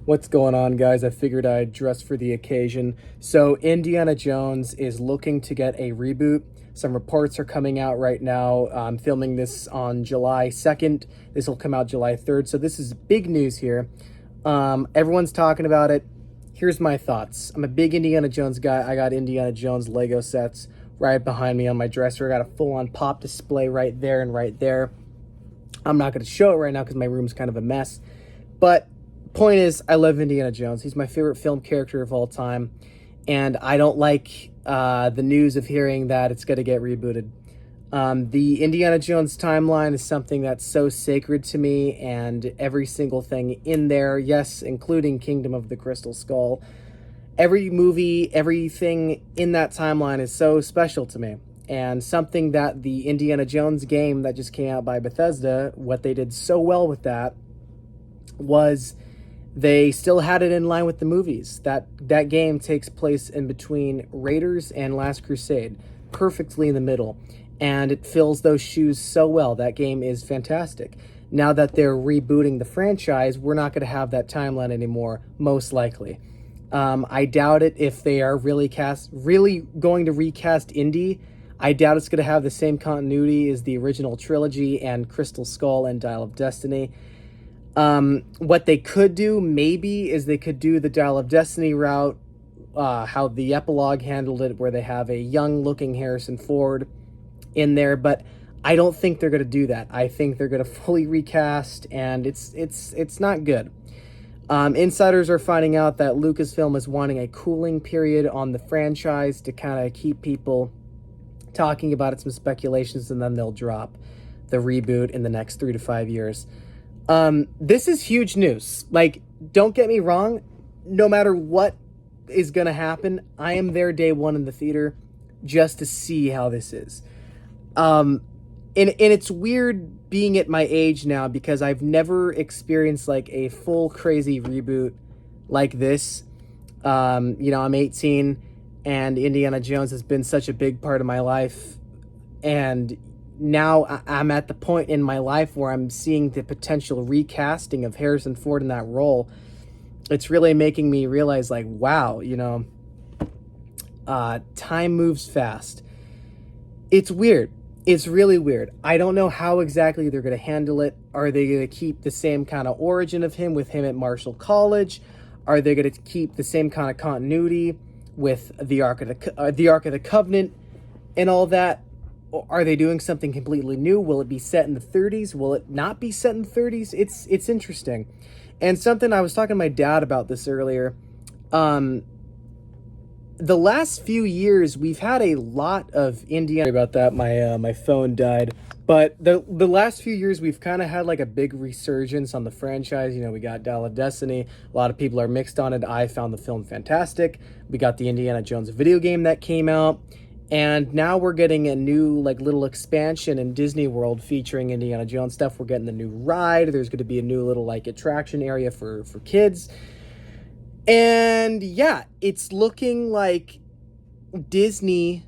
What's going on, guys? I figured I'd dress for the occasion. So, Indiana Jones is looking to get a reboot. Some reports are coming out right now. I'm filming this on July 2nd. This will come out July 3rd. So, this is big news here. Everyone's talking about it. Here's my thoughts. I'm a big Indiana Jones guy. I got Indiana Jones Lego sets right behind me on my dresser. I got a full-on pop display right there and right there. I'm not going to show it right now because my room's kind of a mess. But point is, I love Indiana Jones. He's my favorite film character of all time, and I don't like the news of hearing that it's going to get rebooted. The Indiana Jones timeline is something that's so sacred to me, and every single thing in there, yes, including Kingdom of the Crystal Skull, every movie, everything in that timeline is so special to me. And something that the Indiana Jones game that just came out by Bethesda, what they did so well with that was they still had it in line with the movies. That game takes place in between Raiders and Last Crusade, perfectly in the middle, and it fills those shoes so well. That game is fantastic. Now that they're rebooting the franchise, we're not going to have that timeline anymore, most likely. I doubt it if they are really going to recast Indy. I doubt it's going to have the same continuity as the original trilogy and Crystal Skull and Dial of Destiny. What they could do, maybe, is they could do the Dial of Destiny route, how the epilogue handled it, where they have a young-looking Harrison Ford in there, but I don't think they're going to do that. I think they're going to fully recast, and it's not good. Insiders are finding out that Lucasfilm is wanting a cooling period on the franchise to kind of keep people talking about it, some speculations, and then they'll drop the reboot in the next 3 to 5 years. This is huge news. Like, don't get me wrong, no matter what is going to happen, I am there day one in the theater just to see how this is. And it's weird being at my age now because I've never experienced like a full crazy reboot like this. I'm 18 and Indiana Jones has been such a big part of my life, and now I'm at the point in my life where I'm seeing the potential recasting of Harrison Ford in that role. It's really making me realize, like, wow, time moves fast. It's weird. It's really weird. I don't know how exactly they're going to handle it. Are they going to keep the same kind of origin of him with him at Marshall College? Are they going to keep the same kind of continuity with the Ark of the Covenant and all that? Are they doing something completely new? Will it be set in the 30s? Will it not be set in the 30s? It's interesting. And something I was talking to my dad about this earlier. The last few years, we've had a lot of Indiana... Sorry about that, my phone died. But the last few years, we've kind of had like a big resurgence on the franchise. We got Dial of Destiny. A lot of people are mixed on it. I found the film fantastic. We got the Indiana Jones video game that came out. And now we're getting a new like little expansion in Disney World featuring Indiana Jones stuff. We're getting the new ride. There's going to be a new little like attraction area for kids. And yeah, it's looking like Disney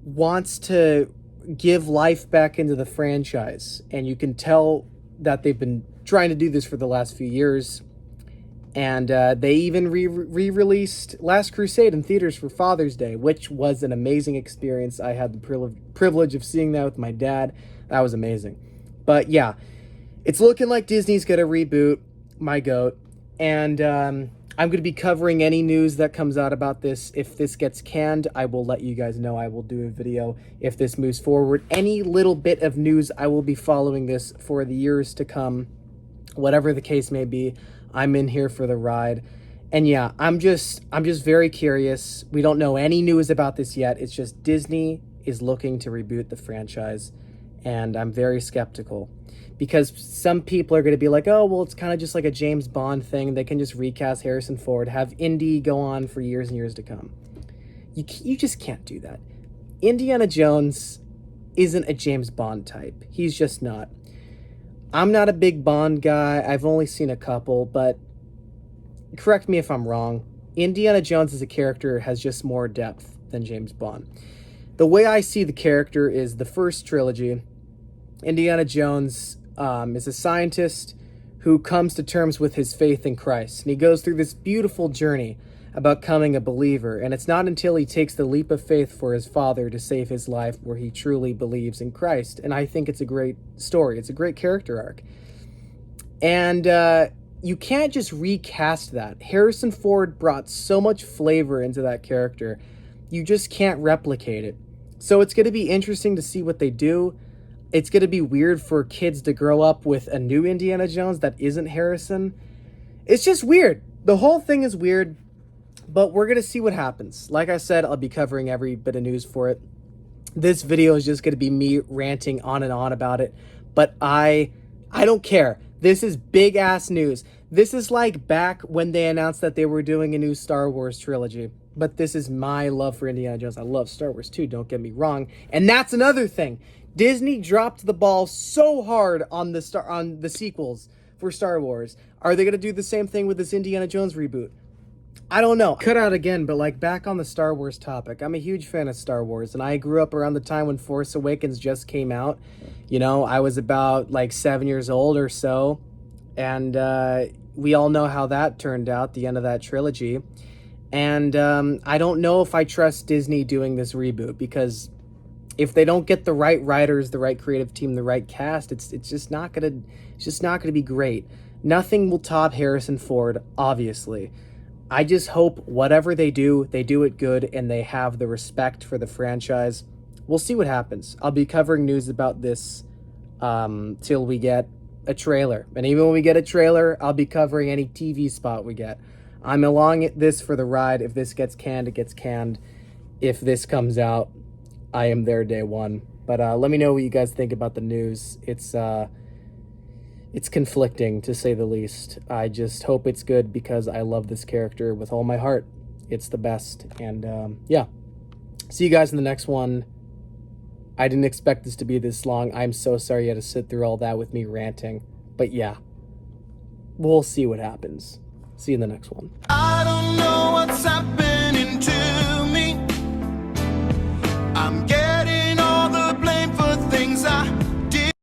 wants to give life back into the franchise. And you can tell that they've been trying to do this for the last few years. And they even re-released Last Crusade in theaters for Father's Day, which was an amazing experience. I had the privilege of seeing that with my dad. That was amazing. But yeah, it's looking like Disney's going to reboot My Goat. And I'm going to be covering any news that comes out about this. If this gets canned, I will let you guys know. I will do a video if this moves forward. Any little bit of news, I will be following this for the years to come. Whatever the case may be, I'm in here for the ride. And yeah, I'm just very curious. We don't know any news about this yet. It's just Disney is looking to reboot the franchise, and I'm very skeptical because some people are going to be like, oh, well, it's kind of just like a James Bond thing. They can just recast Harrison Ford, have Indy go on for years and years to come. You just can't do that. Indiana Jones isn't a James Bond type. He's just not. I'm not a big Bond guy. I've only seen a couple, but correct me if I'm wrong. Indiana Jones as a character has just more depth than James Bond. The way I see the character is the first trilogy. Indiana Jones is a scientist who comes to terms with his faith in Christ. And he goes through this beautiful journey about becoming a believer. And it's not until he takes the leap of faith for his father to save his life where he truly believes in Christ. And I think it's a great story. It's a great character arc. And you can't just recast that. Harrison Ford brought so much flavor into that character. You just can't replicate it. So it's going to be interesting to see what they do. It's going to be weird for kids to grow up with a new Indiana Jones that isn't Harrison. It's just weird. The whole thing is weird, but we're going to see what happens. Like I said, I'll be covering every bit of news for it. This video is just going to be me ranting on and on about it, but I don't care. This is big ass news. This is like back when they announced that they were doing a new Star Wars trilogy. But this is my love for Indiana Jones. I love Star Wars too, don't get me wrong. And that's another thing. Disney dropped the ball so hard on the sequels for Star Wars. Are they going to do the same thing with this Indiana Jones reboot? I don't know. Cut out again, but like back on the Star Wars topic. I'm a huge fan of Star Wars, and I grew up around the time when Force Awakens just came out. You know, I was about like 7 years old or so, and we all know how that turned out, the end of that trilogy. And I don't know if I trust Disney doing this reboot, because if they don't get the right writers, the right creative team, the right cast, it's just not gonna be great. Nothing will top Harrison Ford, obviously. I just hope whatever they do it good, and they have the respect for the franchise. We'll see what happens. I'll be covering news about this till we get a trailer. And even when we get a trailer, I'll be covering any TV spot we get. I'm along this for the ride. If this gets canned, it gets canned. If this comes out, I am there day one. But let me know what you guys think about the news. It's conflicting, to say the least. I just hope it's good, because I love this character with all my heart. It's the best. And yeah, see you guys in the next one. I didn't expect this to be this long. I'm so sorry you had to sit through all that with me ranting. But yeah, we'll see what happens. See you in the next one. I don't know what's happening.